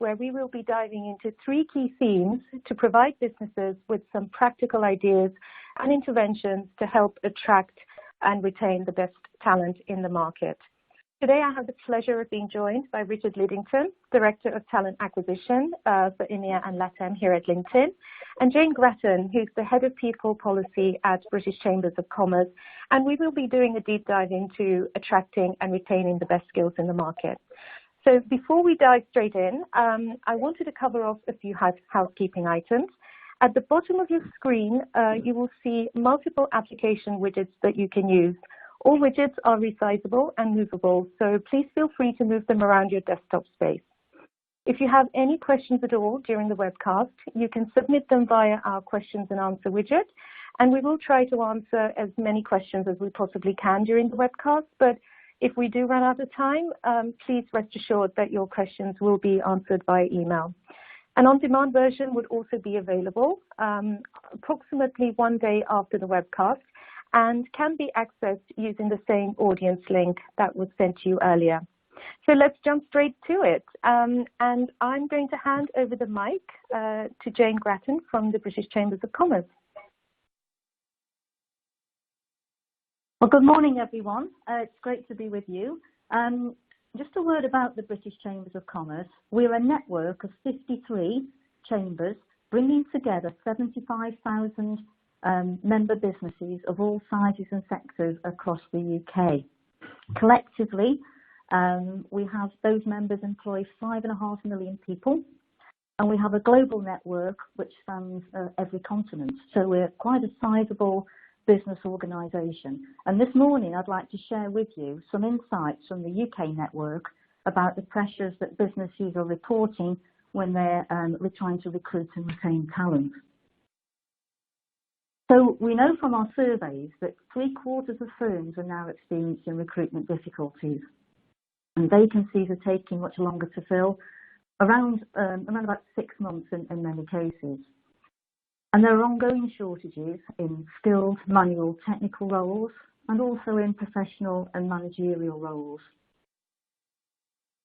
where we will be diving into 3 key themes to provide businesses with some practical ideas and interventions to help attract and retain the best talent in the market. Today, I have the pleasure of being joined by Richard Liddington, Director of Talent Acquisition for EMEA and LATAM here at LinkedIn, and Jane Grattan, who's the Head of People Policy at British Chambers of Commerce. And we will be doing a deep dive into attracting and retaining the best skills in the market. So before we dive straight in, I wanted to cover off a few housekeeping items. At the bottom of your screen, you will see multiple application widgets that you can use. All widgets are resizable and movable, so please feel free to move them around your desktop space. If you have any questions at all during the webcast, you can submit them via our questions and answer widget, and we will try to answer as many questions as we possibly can during the webcast. But if we do run out of time, please rest assured that your questions will be answered by email. An on-demand version would also be available approximately 1 day after the webcast, and can be accessed using the same audience link that was sent to you earlier. So let's jump straight to it. And I'm going to hand over the mic to Jane Grattan from the British Chambers of Commerce. Well, good morning, everyone. It's great to be with you. Just a word about the British Chambers of Commerce. We're a network of 53 chambers bringing together 75,000 member businesses of all sizes and sectors across the UK. Collectively, we have those members employ 5.5 million people, and we have a global network which spans every continent. So we're quite a sizable business organisation. And this morning, I'd like to share with you some insights from the UK network about the pressures that businesses are reporting when they're trying to recruit and retain talent. So we know from our surveys that 3/4 of firms are now experiencing recruitment difficulties, and vacancies are taking much longer to fill, around about 6 months in many cases. And there are ongoing shortages in skilled manual technical roles and also in professional and managerial roles.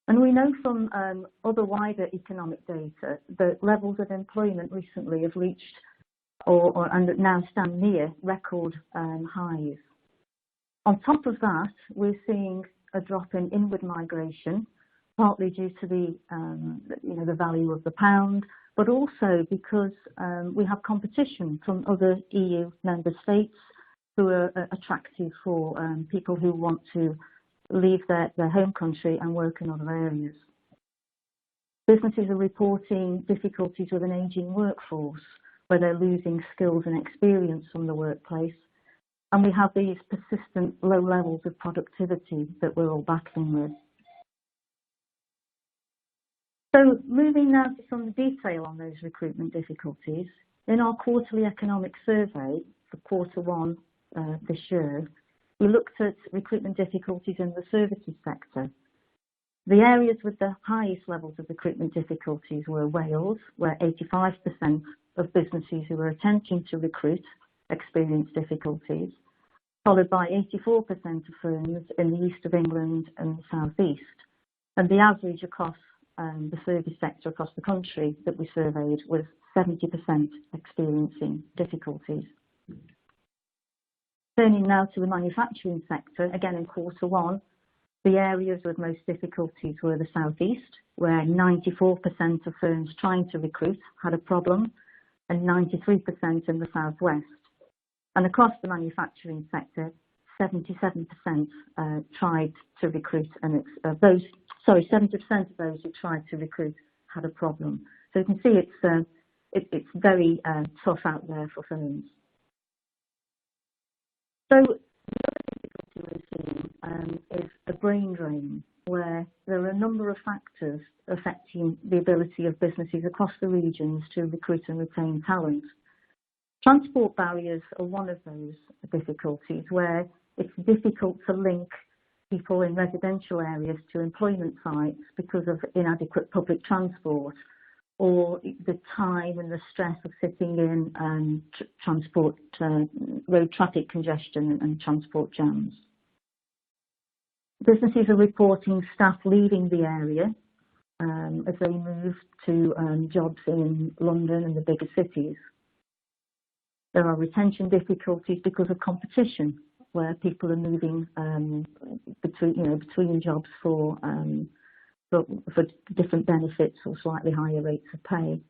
And we know from other wider economic data that levels of employment recently have reached and now stand near record highs. On top of that, we're seeing a drop in inward migration, partly due to the value of the pound, but also because we have competition from other EU member states who are attractive for people who want to leave their home country and work in other areas. Businesses are reporting difficulties with an ageing workforce, where they're losing skills and experience from the workplace. And we have these persistent low levels of productivity that we're all battling with. So moving now to some detail on those recruitment difficulties. In our quarterly economic survey for Q1 this year, we looked at recruitment difficulties in the services sector. The areas with the highest levels of recruitment difficulties were Wales, where 85% of businesses who were attempting to recruit experienced difficulties, followed by 84% of firms in the east of England and the southeast. And the average across the service sector across the country that we surveyed was 70% experiencing difficulties. Turning now to the manufacturing sector, again in Q1, the areas with most difficulties were the southeast, where 94% of firms trying to recruit had a problem, and 93% in the southwest. And across the manufacturing sector, 77% tried to recruit, and 70% of those who tried to recruit had a problem. So you can see it's very tough out there for firms. So the other difficulty we're seeing is a brain drain, where there are a number of factors affecting the ability of businesses across the regions to recruit and retain talent. Transport barriers are one of those difficulties, where it's difficult to link people in residential areas to employment sites because of inadequate public transport, or the time and the stress of sitting in road traffic congestion and transport jams. Businesses are reporting staff leaving the area as they move to jobs in London and the bigger cities. There are retention difficulties because of competition, where people are moving between jobs for different benefits or slightly higher rates of pay.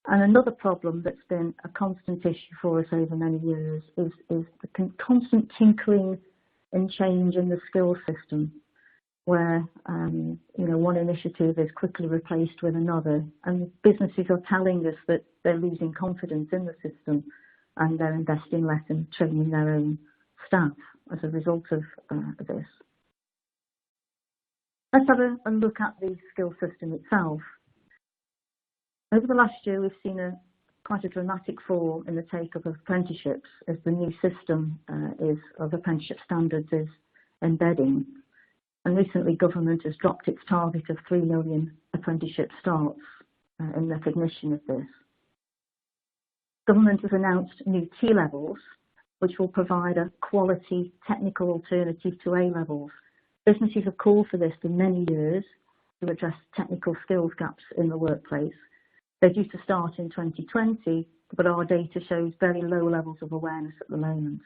And another problem that's been a constant issue for us over many years is the constant tinkering and change in the skills system, where one initiative is quickly replaced with another, and businesses are telling us that they're losing confidence in the system and they're investing less in training their own staff as a result of this. Let's have a look at the skill system itself. Over the last year, we've seen quite a dramatic fall in the take-up of apprenticeships as the new system of apprenticeship standards is embedding. And recently, government has dropped its target of 3 million apprenticeship starts in recognition of this. Government has announced new T-levels, which will provide a quality technical alternative to A-levels. Businesses have called for this for many years to address technical skills gaps in the workplace. They're due to start in 2020, but our data shows very low levels of awareness at the moment.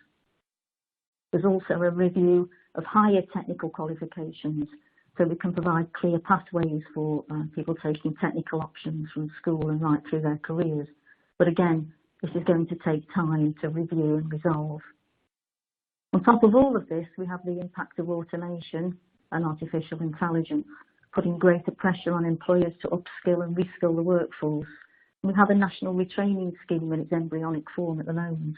There's also a review of higher technical qualifications, so we can provide clear pathways for people taking technical options from school and right through their careers. But again, this is going to take time to review and resolve. On top of all of this, we have the impact of automation and artificial intelligence, putting greater pressure on employers to upskill and reskill the workforce. And we have a national retraining scheme in its embryonic form at the moment,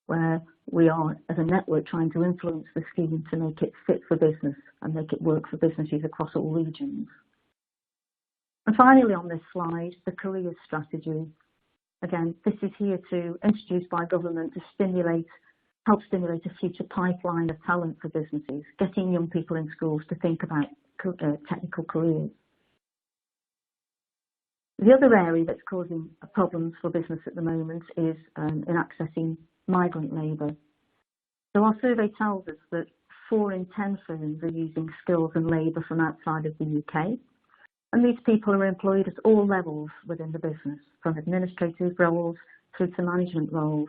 where we are, as a network, trying to influence the scheme to make it fit for business and make it work for businesses across all regions. And finally, on this slide, the careers strategy. Again, this is here to introduce by government to help stimulate a future pipeline of talent for businesses, getting young people in schools to think about technical careers. The other area that's causing problems for business at the moment is in accessing migrant labour. So our survey tells us that 4 in 10 firms are using skills and labour from outside of the UK. And these people are employed at all levels within the business, from administrative roles through to management roles.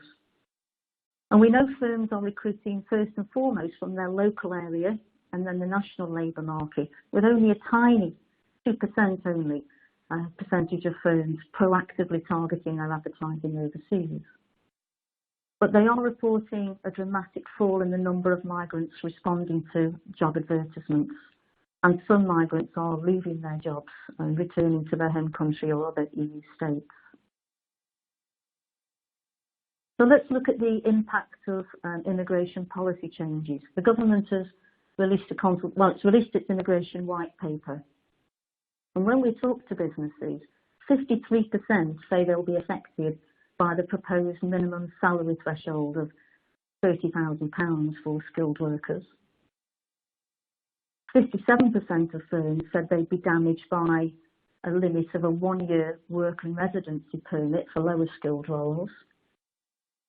And we know firms are recruiting first and foremost from their local area and then the national labour market, with only a tiny 2% percentage of firms proactively targeting their advertising overseas. But they are reporting a dramatic fall in the number of migrants responding to job advertisements. And some migrants are leaving their jobs and returning to their home country or other EU states. So let's look at the impact of immigration policy changes. The government has released it's released its immigration white paper. And when we talk to businesses, 53% say they'll be affected by the proposed minimum salary threshold of £30,000 for skilled workers. 57% of firms said they'd be damaged by a limit of a 1-year work and residency permit for lower skilled roles.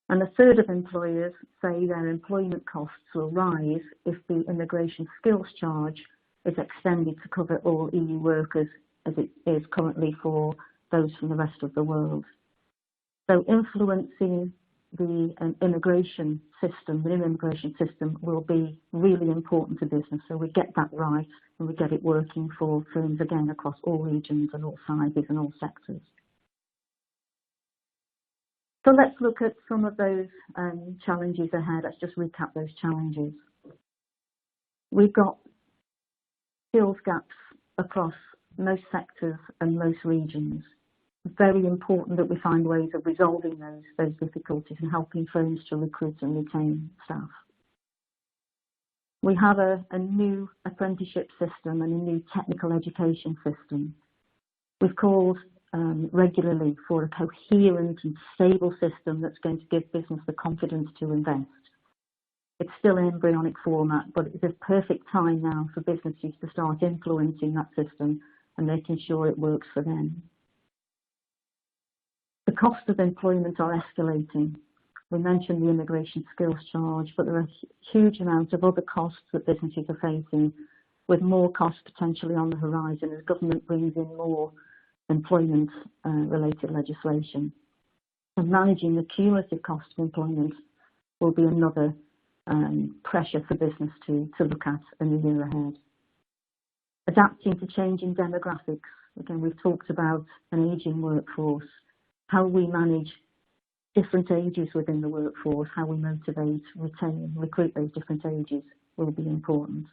And a third of employers say their employment costs will rise if the immigration skills charge is extended to cover all EU workers as it is currently for those from the rest of the world. So influencing the immigration system, the new immigration system, will be really important to business. So we get that right and we get it working for firms again across all regions and all sizes and all sectors. So let's look at some of those challenges ahead. Let's just recap those challenges. We've got skills gaps across most sectors and most regions. Very important that we find ways of resolving those difficulties and helping firms to recruit and retain staff. We have a new apprenticeship system and a new technical education system. We've called regularly for a coherent and stable system that's going to give business the confidence to invest. It's still in embryonic format, but it's a perfect time now for businesses to start influencing that system and making sure it works for them. The costs of employment are escalating. We mentioned the immigration skills charge, but there are huge amounts of other costs that businesses are facing, with more costs potentially on the horizon as government brings in more employment related legislation. And managing the cumulative cost of employment will be another pressure for business to look at in the year ahead. Adapting to changing demographics. Again, we've talked about an ageing workforce, how we manage different ages within the workforce, how we motivate, retain, recruit those different ages will be important.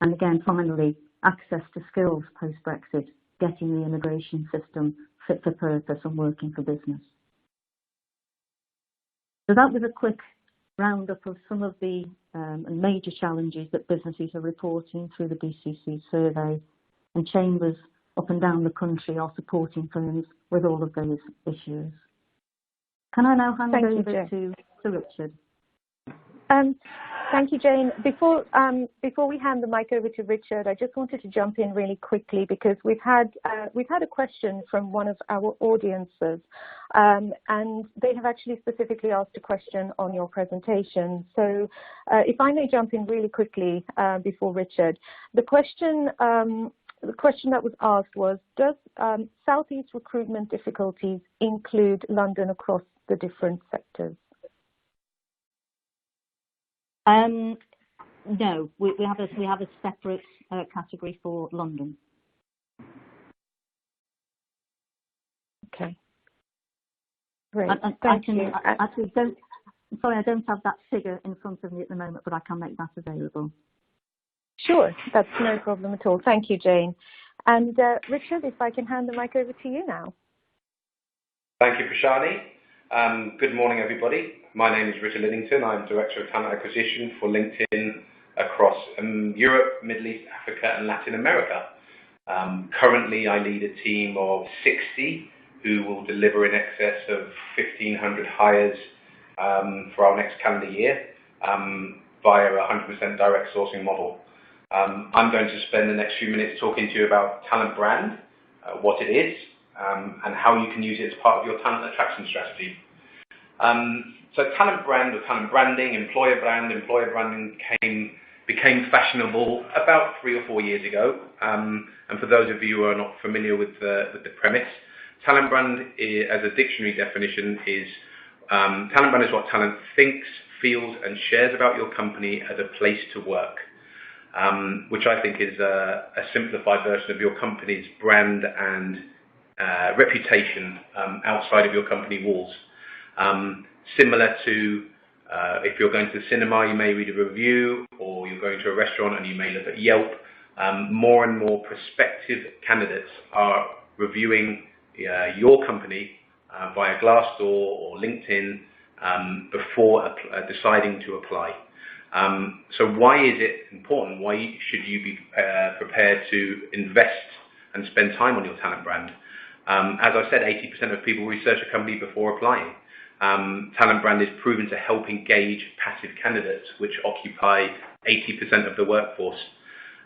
And again, finally, access to skills post-Brexit, getting the immigration system fit for purpose and working for business. So that was a quick roundup of some of the major challenges that businesses are reporting through the BCC survey, and chambers up and down the country are supporting firms with all of those issues. Can I now hand over to Richard? Thank you, Jane. Before we hand the mic over to Richard, I just wanted to jump in really quickly because we've had a question from one of our audiences, and they have actually specifically asked a question on your presentation. So, if I may jump in really quickly before Richard, the question that was asked was: does Southeast recruitment difficulties include London across the different sectors? No, we have a separate category for London. Okay. Great. Thank you. I don't have that figure in front of me at the moment, but I can make that available. Sure, that's no problem at all. Thank you, Jane. And Richard, if I can hand the mic over to you now. Thank you, Prashani. Good morning, everybody. My name is Richard Liddington. I'm Director of Talent Acquisition for LinkedIn across Europe, Middle East, Africa, and Latin America. Currently, I lead a team of 60 who will deliver in excess of 1,500 hires for our next calendar year via a 100% direct sourcing model. I'm going to spend the next few minutes talking to you about talent brand, what it is, and how you can use it as part of your talent attraction strategy. So talent brand or talent branding, employer branding became fashionable about 3 or 4 years ago. And for those of you who are not familiar with the premise, talent brand as a dictionary definition is talent brand is what talent thinks, feels and shares about your company as a place to work, which I think is a simplified version of your company's brand and reputation outside of your company walls. Similar to if you're going to the cinema, you may read a review, or you're going to a restaurant and you may look at Yelp. More and more prospective candidates are reviewing your company via Glassdoor or LinkedIn before deciding to apply. So why is it important? Why should you be prepared to invest and spend time on your talent brand? As I said, 80% of people research a company before applying. Talent brand is proven to help engage passive candidates, which occupy 80% of the workforce.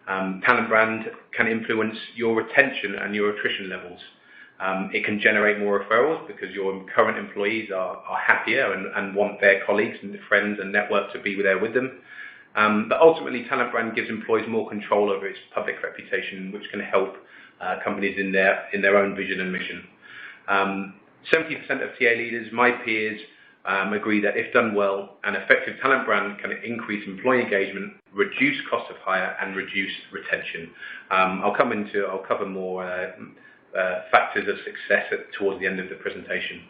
Talent brand can influence your retention and your attrition levels. It can generate more referrals because your current employees are happier and want their colleagues and friends and network to be there with them. But ultimately, talent brand gives employees more control over its public reputation, which can help companies in their own vision and mission. 70% of TA leaders, my peers, agree that if done well, an effective talent brand can increase employee engagement, reduce cost of hire, and reduce retention. I'll cover more factors of success towards the end of the presentation.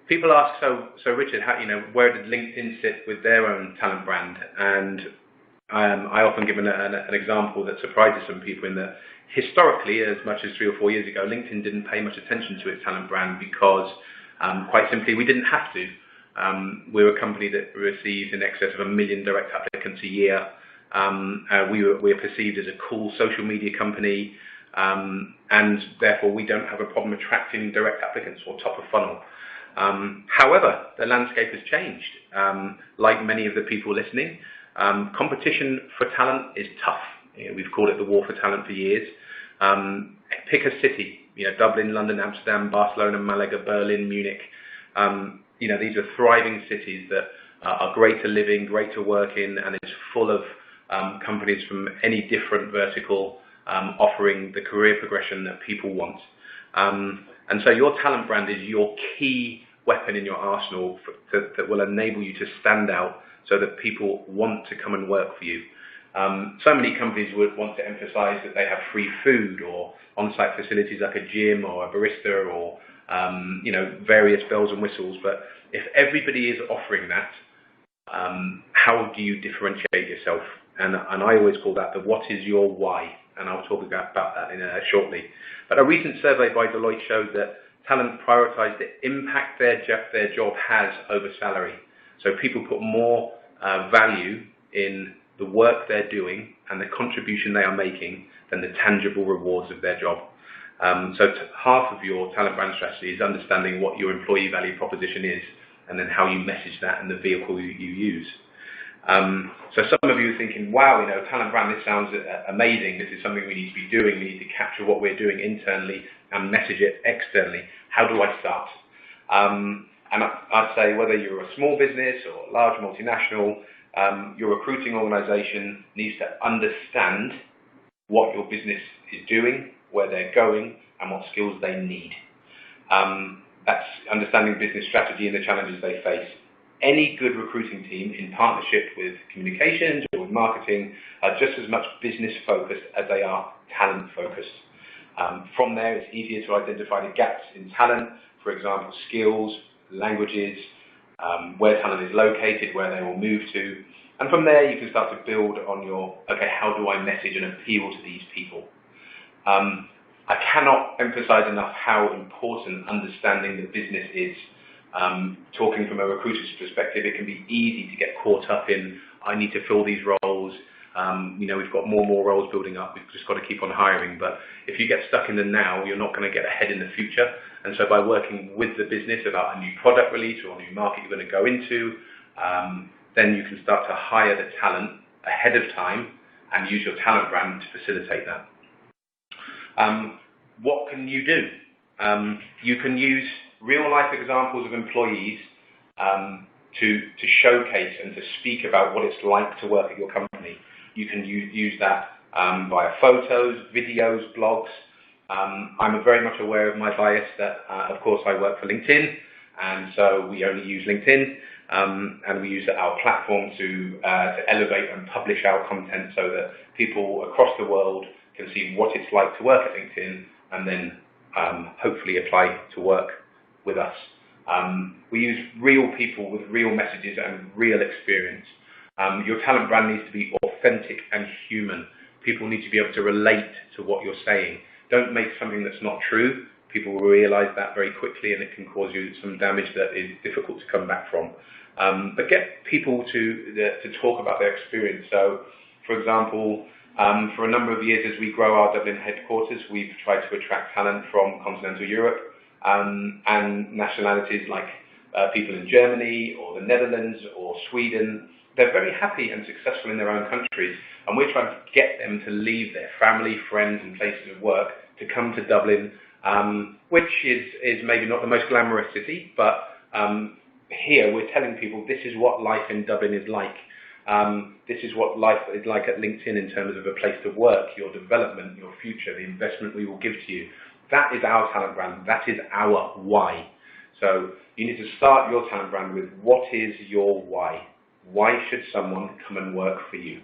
People ask, so Richard, where did LinkedIn sit with their own talent brand? And I often give an example that surprises some people in that historically, as much as 3 or 4 years ago, LinkedIn didn't pay much attention to its talent brand because, quite simply, we didn't have to. We're a company that receives in excess of 1 million direct applicants a year. We're perceived as a cool social media company, and therefore we don't have a problem attracting direct applicants or top of funnel. However, the landscape has changed. Like many of the people listening, competition for talent is tough. We've called it the war for talent for years. Pick a city, Dublin, London, Amsterdam, Barcelona, Malaga, Berlin, Munich. These are thriving cities that are great to live in, great to work in, and it's full of companies from any different vertical offering the career progression that people want. And so your talent brand is your key weapon in your arsenal that will enable you to stand out so that people want to come and work for you. So many companies would want to emphasize that they have free food or on-site facilities like a gym or a barista or various bells and whistles. But if everybody is offering that, how do you differentiate yourself? And I always call that the what is your why, and I'll talk about that shortly. But a recent survey by Deloitte showed that talent prioritize the impact their job has over salary. So people put more value in the work they're doing and the contribution they are making than the tangible rewards of their job. So half of your talent brand strategy is understanding what your employee value proposition is and then how you message that and the vehicle you use. So some of you are thinking, wow, talent brand, this sounds amazing. This is something we need to be doing. We need to capture what we're doing internally and message it externally. How do I start? And I'd say whether you're a small business or a large multinational, your recruiting organization needs to understand what your business is doing, where they're going, and what skills they need. That's understanding business strategy and the challenges they face. Any good recruiting team in partnership with communications or with marketing are just as much business focused as they are talent focused. From there, it's easier to identify the gaps in talent, for example, skills, languages, where talent is located, where they will move to. And from there, you can start to build on how do I message and appeal to these people? I cannot emphasize enough how important understanding the business is. Talking from a recruiter's perspective, it can be easy to get caught up in, I need to fill these roles. We've got more and more roles building up. We've just got to keep on hiring. But if you get stuck in the now, you're not going to get ahead in the future. And so by working with the business about a new product release or a new market you're going to go into, then you can start to hire the talent ahead of time and use your talent brand to facilitate that. What can you do? You can use real-life examples of employees to showcase and to speak about what it's like to work at your company. You can use that via photos, videos, blogs. I'm very much aware of my bias that, of course, I work for LinkedIn, and so we only use LinkedIn, and we use our platform to elevate and publish our content so that people across the world can see what it's like to work at LinkedIn and then hopefully apply to work with us. We use real people with real messages and real experience. Your talent brand needs to be authentic and human. People need to be able to relate to what you're saying. Don't make something that's not true. People will realize that very quickly and it can cause you some damage that is difficult to come back from. But get people to talk about their experience. So, for example, for a number of years as we grow our Dublin headquarters, we've tried to attract talent from continental Europe and nationalities like people in Germany or the Netherlands or Sweden. They're very happy and successful in their own countries, and we're trying to get them to leave their family, friends and places of work to come to Dublin, which is maybe not the most glamorous city, but here we're telling people this is what life in Dublin is like. This is what life is like at LinkedIn in terms of a place to work, your development, your future, the investment we will give to you. That is our talent brand. That is our why. So you need to start your talent brand with what is your why? Why should someone come and work for you?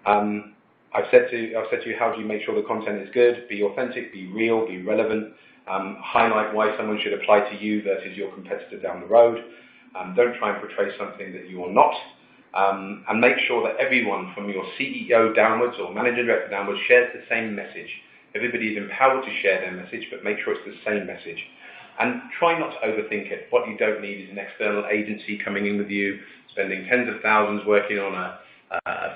I've said to you, how do you make sure the content is good? Be authentic, be real, be relevant. Highlight why someone should apply to you versus your competitor down the road. Don't try and portray something that you are not. And make sure that everyone from your CEO downwards or manager director downwards shares the same message. Everybody is empowered to share their message, but make sure it's the same message. And try not to overthink it. What you don't need is an external agency coming in with you, spending tens of thousands working on a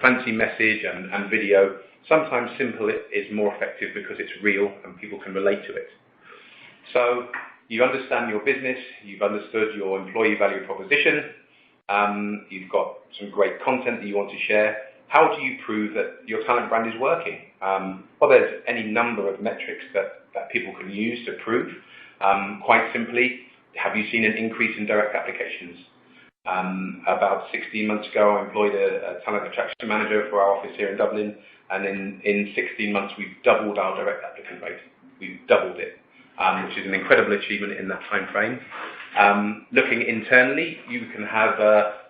fancy message and video. Sometimes simple is more effective because it's real and people can relate to it. So you understand your business, you've understood your employee value proposition, you've got some great content that you want to share. How do you prove that your talent brand is working? Well, there's any number of metrics that people can use to prove. Quite simply, have you seen an increase in direct applications? About 16 months ago, I employed a talent attraction manager for our office here in Dublin, and in 16 months, we've doubled our direct applicant rate. We've doubled it, which is an incredible achievement in that time frame. Looking internally, you can have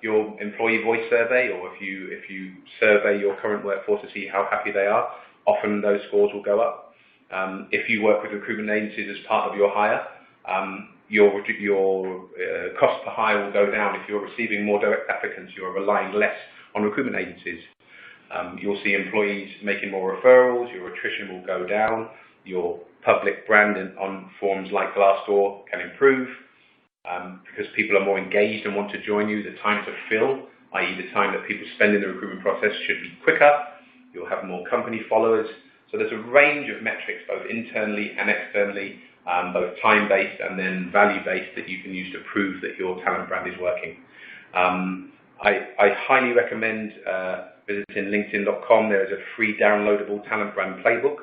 your employee voice survey, or if you survey your current workforce to see how happy they are, often those scores will go up. If you work with recruitment agencies as part of your hire, your cost per hire will go down. If you're receiving more direct applicants, you're relying less on recruitment agencies. You'll see employees making more referrals, your attrition will go down, your public brand on forums like Glassdoor can improve, because people are more engaged and want to join you. The time to fill, i.e. the time that people spend in the recruitment process, should be quicker. You'll have more company followers. So there's a range of metrics, both internally and externally, both time-based and then value-based, that you can use to prove that your talent brand is working. I highly recommend visiting LinkedIn.com. There is a free downloadable talent brand playbook.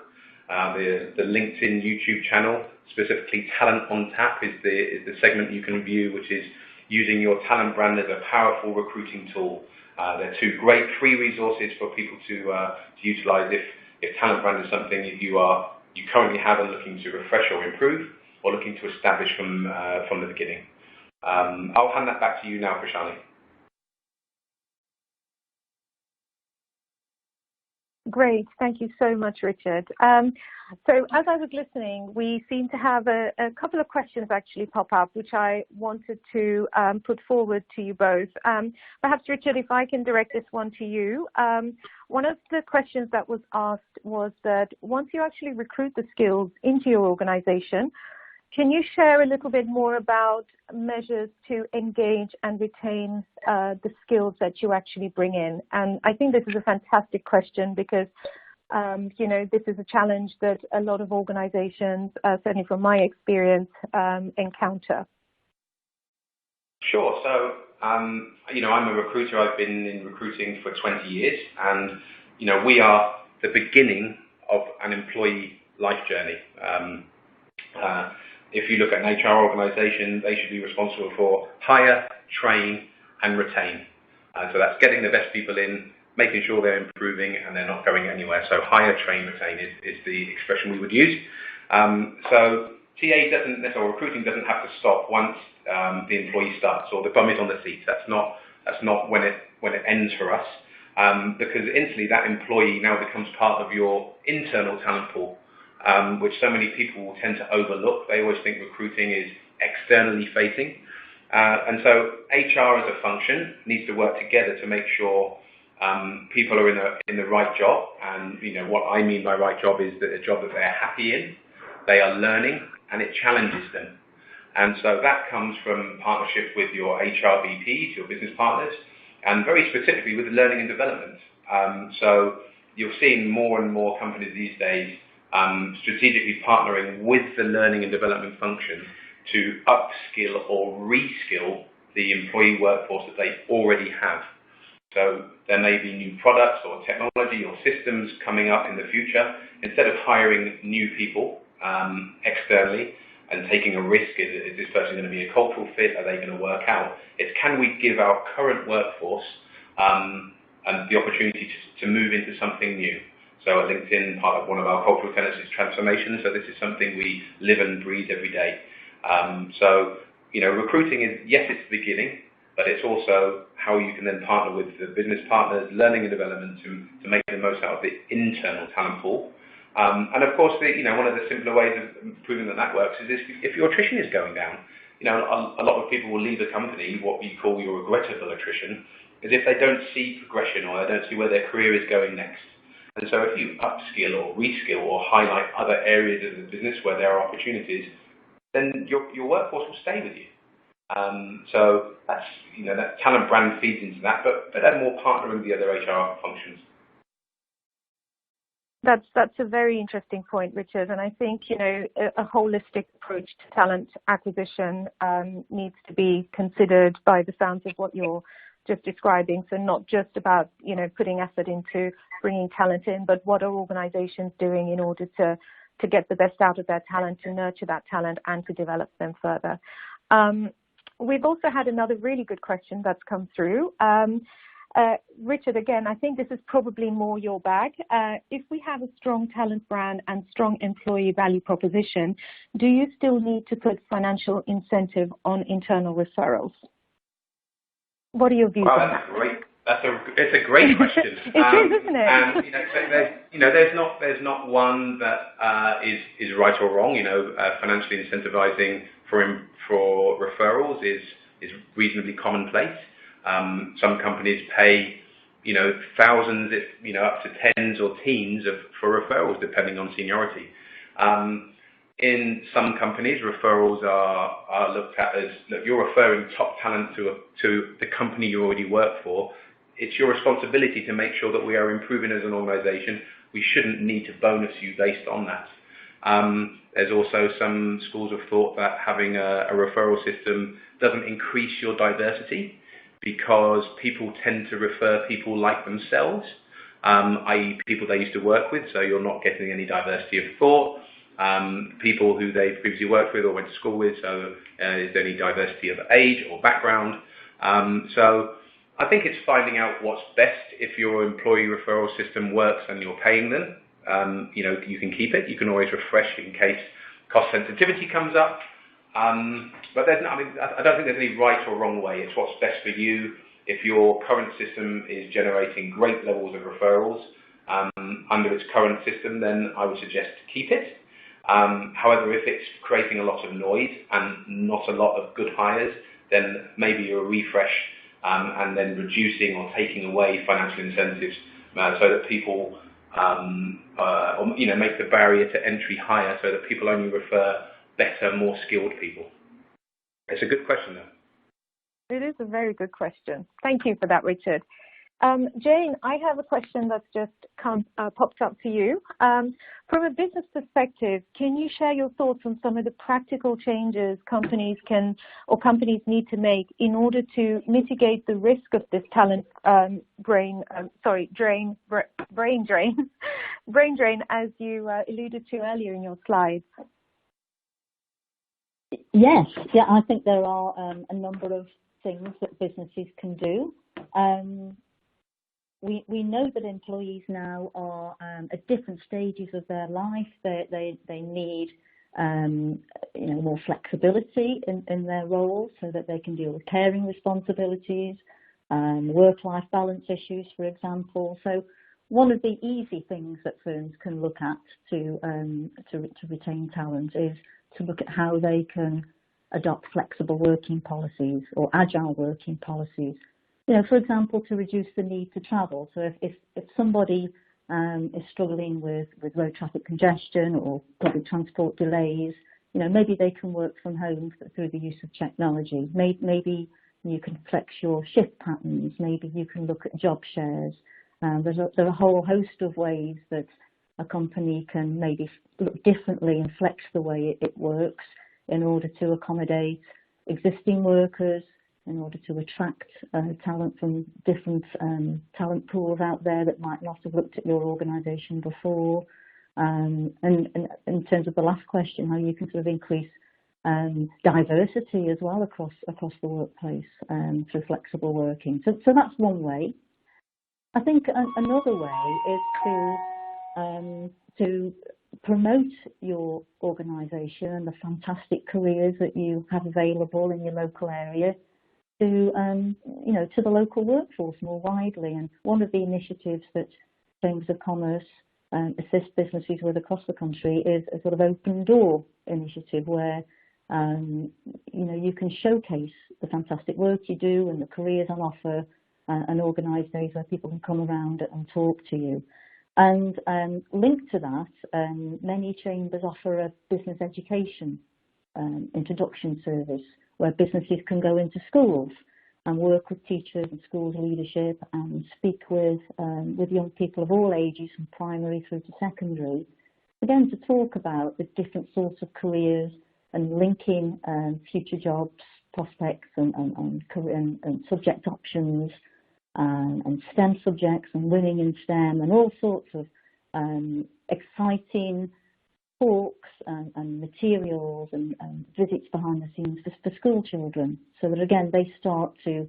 The LinkedIn YouTube channel, specifically Talent on Tap, is the segment you can view, which is using your talent brand as a powerful recruiting tool. They're two great free resources for people to utilize if talent brand is something you currently have and looking to refresh or improve, or looking to establish from the beginning. I'll hand that back to you now, Prashani. Great. Thank you so much, Richard. So as I was listening, we seem to have a couple of questions actually pop up, which I wanted to put forward to you both. Perhaps, Richard, if I can direct this one to you. One of the questions that was asked was that once you actually recruit the skills into your organization, can you share a little bit more about measures to engage and retain the skills that you actually bring in? And I think this is a fantastic question because, this is a challenge that a lot of organizations, certainly from my experience, encounter. Sure. So, I'm a recruiter. I've been in recruiting for 20 years. And, we are the beginning of an employee life journey. If you look at an HR organization, they should be responsible for hire, train, and retain. So that's getting the best people in, making sure they're improving and they're not going anywhere. So hire, train, retain is the expression we would use. So TA doesn't necessarily, recruiting doesn't have to stop once the employee starts or the bum is on the seat. That's not when it ends for us, because instantly that employee now becomes part of your internal talent pool. Which so many people will tend to overlook. They always think recruiting is externally facing. And so HR as a function needs to work together to make sure people are in the right job. And what I mean by right job is that a job that they're happy in, they are learning, and it challenges them. And so that comes from partnership with your HR VPs, your business partners, and very specifically with learning and development. So you're seeing more and more companies these days strategically partnering with the learning and development function to upskill or reskill the employee workforce that they already have. So there may be new products or technology or systems coming up in the future. Instead of hiring new people externally and taking a risk, is this person going to be a cultural fit? Are they going to work out? It's can we give our current workforce and the opportunity to move into something new? So at LinkedIn, part of one of our cultural tenets is transformation. So this is something we live and breathe every day. Recruiting is, yes, it's the beginning, but it's also how you can then partner with the business partners, learning and development to make the most out of the internal talent pool. And of course, one of the simpler ways of proving that works is if your attrition is going down. A lot of people will leave a company, what we call your regrettable attrition, is if they don't see progression or they don't see where their career is going next. And so if you upskill or reskill or highlight other areas of the business where there are opportunities, then your workforce will stay with you. So that's, that talent brand feeds into that, but then more partnering with the other HR functions. That's a very interesting point, Richard. And I think, a holistic approach to talent acquisition needs to be considered by the sounds of what you're just describing. So not just about, putting effort into bringing talent in, but what are organizations doing in order to get the best out of their talent, to nurture that talent and to develop them further. We've also had another really good question that's come through. Richard, again, I think this is probably more your bag. If we have a strong talent brand and strong employee value proposition, do you still need to put financial incentive on internal referrals? What are your views on that? Great. It's a great question. It is, isn't it? And there's not one that is right or wrong. Financially incentivizing for referrals is reasonably commonplace. Some companies pay, thousands, up to tens or teens for referrals, depending on seniority. In some companies, referrals are looked at as, look, you're referring top talent to the company you already work for. It's your responsibility to make sure that we are improving as an organisation. We shouldn't need to bonus you based on that. There's also some schools of thought that having a referral system doesn't increase your diversity, because people tend to refer people like themselves, i.e. people they used to work with, so you're not getting any diversity of thought. People who they've previously worked with or went to school with, so is there any diversity of age or background? So I think it's finding out what's best. If your employee referral system works and you're paying them, you can keep it. You can always refresh in case cost sensitivity comes up. But I don't think there's any right or wrong way. It's what's best for you. If your current system is generating great levels of referrals under its current system, then I would suggest to keep it. However, if it's creating a lot of noise and not a lot of good hires, then maybe a refresh and then reducing or taking away financial incentives so that people, make the barrier to entry higher so that people only refer better, more skilled people. It's a good question, though. It is a very good question. Thank you for that, Richard. Jane, I have a question that's just popped up to you. From a business perspective, can you share your thoughts on some of the practical changes companies need to make in order to mitigate the risk of this talent brain drain, as you alluded to earlier in your slides? Yes, yeah, I think there are a number of things that businesses can do. We know that employees now are at different stages of their life. They need more flexibility in their roles so that they can deal with caring responsibilities, work-life balance issues, for example. So one of the easy things that firms can look at to retain talent is to look at how they can adopt flexible working policies or agile working policies. For example, to reduce the need to travel. So if somebody is struggling with road traffic congestion or public transport delays, maybe they can work from home through the use of technology. Maybe you can flex your shift patterns. Maybe you can look at job shares. There are a whole host of ways that a company can maybe look differently and flex the way it works in order to accommodate existing workers, in order to attract talent from different talent pools out there that might not have looked at your organisation before. And in terms of the last question, how you can sort of increase diversity as well across the workplace through flexible working. So that's one way. I think another way is to promote your organisation and the fantastic careers that you have available in your local area to the local workforce more widely. And one of the initiatives that Chambers of Commerce assist businesses with across the country is a sort of open door initiative where you can showcase the fantastic work you do and the careers on offer and organise days where people can come around and talk to you. And linked to that, many chambers offer a business education introduction service where businesses can go into schools and work with teachers and schools leadership and speak with young people of all ages from primary through to secondary, again to talk about the different sorts of careers and linking future jobs, prospects and subject options and STEM subjects and winning in STEM and all sorts of exciting talks and materials and visits behind the scenes for school children, so that again they start to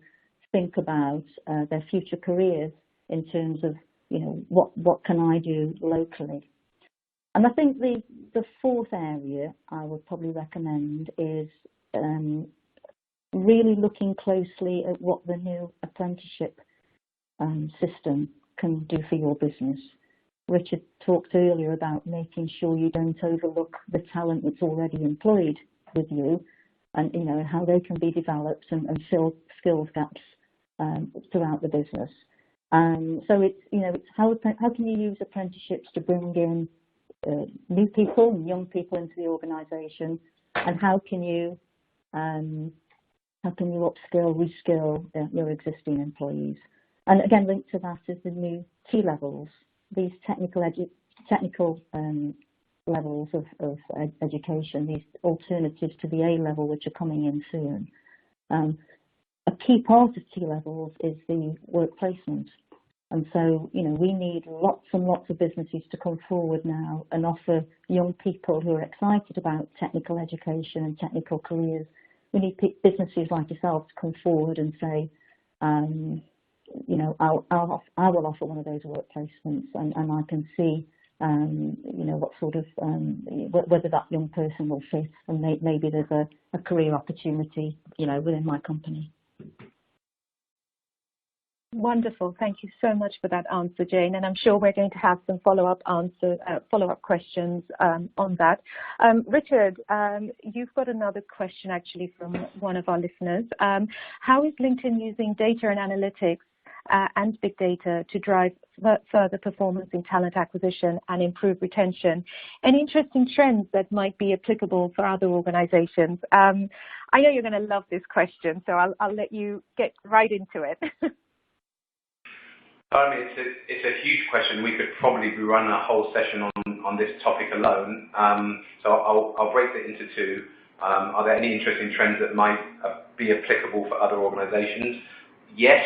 think about their future careers in terms of, you know, what can I do locally. And I think the fourth area I would probably recommend is really looking closely at what the new apprenticeship system can do for your business. Richard talked earlier about making sure you don't overlook the talent that's already employed with you, and you know how they can be developed and fill skills gaps throughout the business. So it's, you know, it's how can you use apprenticeships to bring in new people and young people into the organisation, and how can you upskill, reskill your existing employees? And again, linked to that is the new T-levels, these technical levels of education, these alternatives to the A-level which are coming in soon. A key part of T-levels is the work placement. And so, you know, we need lots and lots of businesses to come forward now and offer young people who are excited about technical education and technical careers. We need businesses like yourself to come forward and say, you know, I will offer one of those work placements, and I can see, you know, what sort of, whether that young person will fit, and maybe there's a career opportunity, you know, within my company. Wonderful. Thank you so much for that answer, Jane. And I'm sure we're going to have some follow-up questions on that. Richard, you've got another question actually from one of our listeners. How is LinkedIn using data and analytics and big data to drive further performance in talent acquisition and improve retention? Any interesting trends that might be applicable for other organizations? I know you're going to love this question, so I'll let you get right into it. I mean, it's a huge question. We could probably be running a whole session on this topic alone. So I'll break it into two. Are there any interesting trends that might be applicable for other organisations? Yes,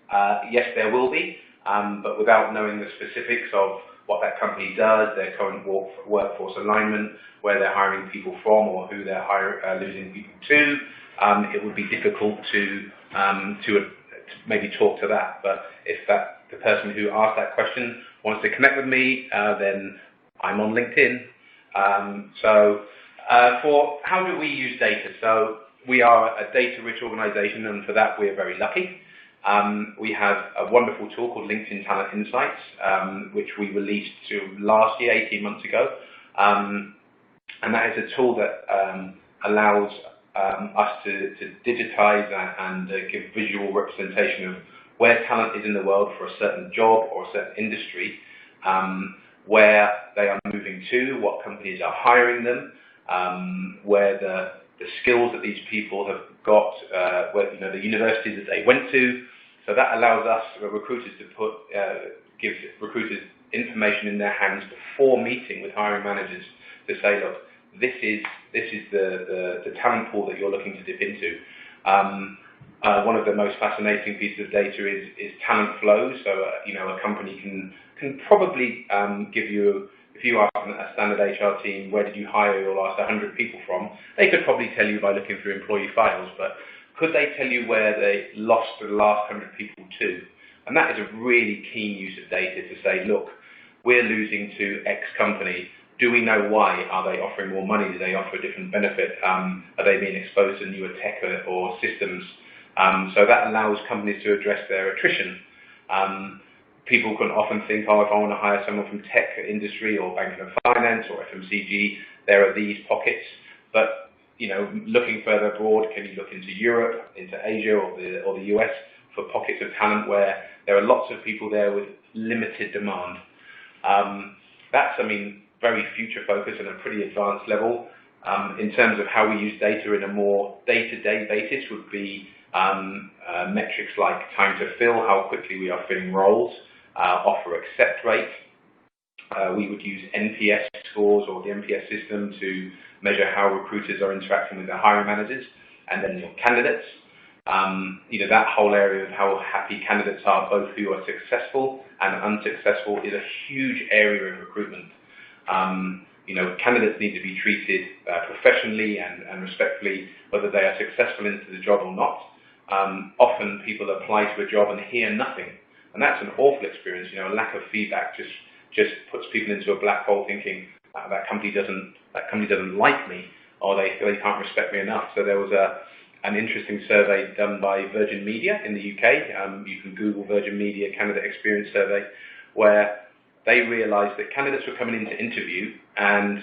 there will be, but without knowing the specifics of what that company does, their current workforce alignment, where they're hiring people from, or who they're losing people to, it would be difficult to maybe talk to that. But if the person who asked that question wants to connect with me, then I'm on LinkedIn. For how do we use data? So we are a data-rich organisation, and for that we're very lucky. We have a wonderful tool called LinkedIn Talent Insights, which we released last year, 18 months ago. And that is a tool that allows us to digitize and give visual representation of where talent is in the world for a certain job or a certain industry, where they are moving to, what companies are hiring them, where the skills that these people have got, where, you know, the universities that they went to. So that allows us, recruiters, to give recruiters information in their hands before meeting with hiring managers to say, look, this is the talent pool that you're looking to dip into. One of the most fascinating pieces of data is talent flow. So you know, a company can probably give you, if you ask a standard HR team, where did you hire your last 100 people from? They could probably tell you by looking through employee files, but could they tell you where they lost the last 100 people to? And that is a really keen use of data to say, look, we're losing to X company. Do we know why? Are they offering more money? Do they offer a different benefit? Are they being exposed to newer tech or systems? So that allows companies to address their attrition. People can often think, oh, if I want to hire someone from tech industry or banking and finance or FMCG, there are these pockets. But you know, looking further abroad, can you look into Europe, into Asia, or the US for pockets of talent where there are lots of people there with limited demand? That's, I mean, very future focused and a pretty advanced level. In terms of how we use data in a more day-to-day basis would be metrics like time to fill, how quickly we are filling roles, offer accept rate. We would use NPS scores or the NPS system to measure how recruiters are interacting with their hiring managers, and then your candidates. You know, that whole area of how happy candidates are, both who are successful and unsuccessful, is a huge area in recruitment. candidates need to be treated professionally and respectfully, whether they are successful into the job or not. Often people apply to a job and hear nothing, and that's an awful experience. A lack of feedback just puts people into a black hole, thinking that company doesn't like me, or they feel they can't respect me enough. So there was an interesting survey done by Virgin Media in the UK. You can Google Virgin Media Candidate Experience Survey, where they realised that candidates were coming in to interview and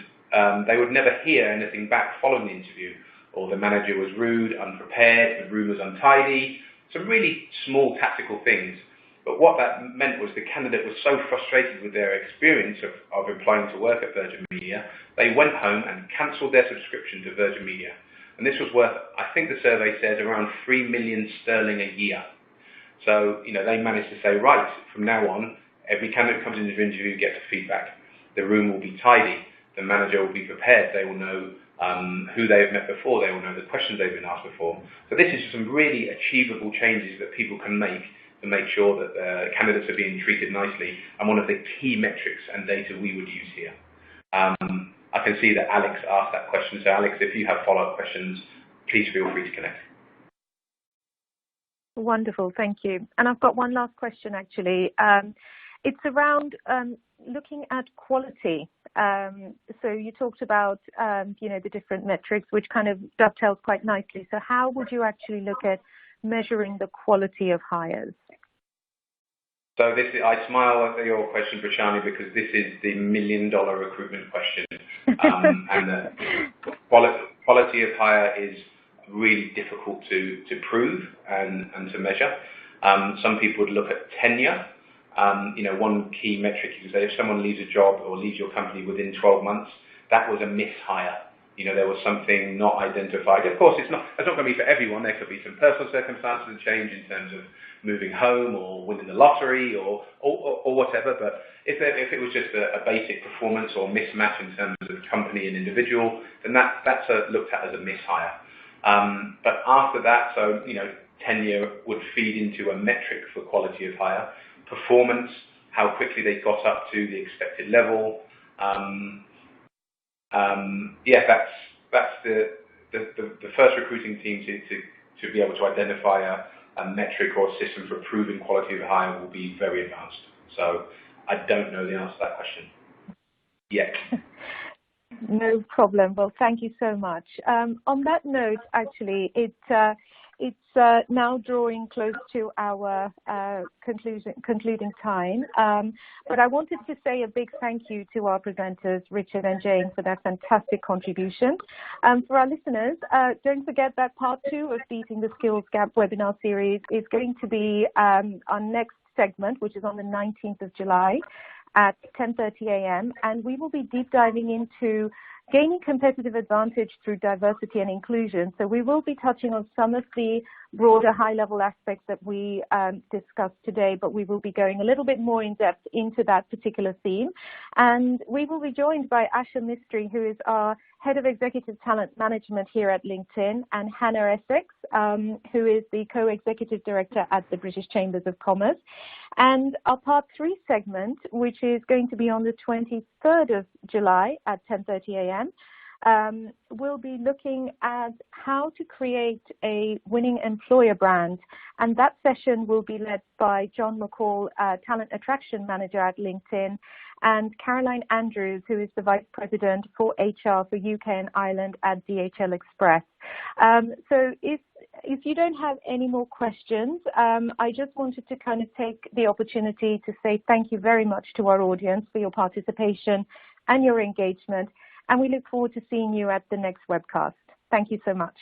they would never hear anything back following the interview, or the manager was rude, unprepared, the room was untidy, some really small tactical things. But what that meant was the candidate was so frustrated with their experience of applying to work at Virgin Media, they went home and cancelled their subscription to Virgin Media. And this was worth, I think the survey says, around 3 million sterling a year. So, they managed to say, right, from now on, every candidate who comes into the interview gets feedback. The room will be tidy. The manager will be prepared. They will know who they have met before. They will know the questions they've been asked before. So this is some really achievable changes that people can make to make sure that candidates are being treated nicely, and one of the key metrics and data we would use here. I can see that Alex asked that question. So Alex, if you have follow-up questions, please feel free to connect. Wonderful, thank you. And I've got one last question, actually. It's around looking at quality. So you talked about, the different metrics, which kind of dovetails quite nicely. So how would you actually look at measuring the quality of hires? So I smile at your question, Prashani, because this is the $1 million recruitment question. And the quality of hire is really difficult to prove and to measure. Some people would look at tenure. One key metric you can say, if someone leaves a job or leaves your company within 12 months, that was a mishire. There was something not identified. Of course, it's not going to be for everyone. There could be some personal circumstances that change in terms of moving home or winning the lottery or whatever. But if it was just a basic performance or mismatch in terms of company and individual, then that's looked at as a mishire. But after that, so tenure would feed into a metric for quality of hire. Performance, how quickly they got up to the expected level. That's the first recruiting team to be able to identify a metric or a system for proving quality of hire will be very advanced. So I don't know the answer to that question yet. No problem. Well, thank you so much. On that note, actually, it's now drawing close to our concluding time. But I wanted to say a big thank you to our presenters, Richard and Jane, for their fantastic contribution. For our listeners, don't forget that part 2 of Beating the Skills Gap webinar series is going to be our next segment, which is on the 19th of July at 10:30 a.m. And we will be deep diving into gaining competitive advantage through diversity and inclusion. So we will be touching on some of the broader high-level aspects that we discussed today, but we will be going a little bit more in depth into that particular theme. And we will be joined by Asha Mistry, who is our Head of Executive Talent Management here at LinkedIn, and Hannah Essex, who is the Co-Executive Director at the British Chambers of Commerce. And our Part 3 segment, which is going to be on the 23rd of July at 10:30 a.m., we'll be looking at how to create a winning employer brand. And that session will be led by John McCall, Talent Attraction Manager at LinkedIn, and Caroline Andrews, who is the Vice President for HR for UK and Ireland at DHL Express. So if you don't have any more questions, I just wanted to kind of take the opportunity to say thank you very much to our audience for your participation and your engagement. And we look forward to seeing you at the next webcast. Thank you so much.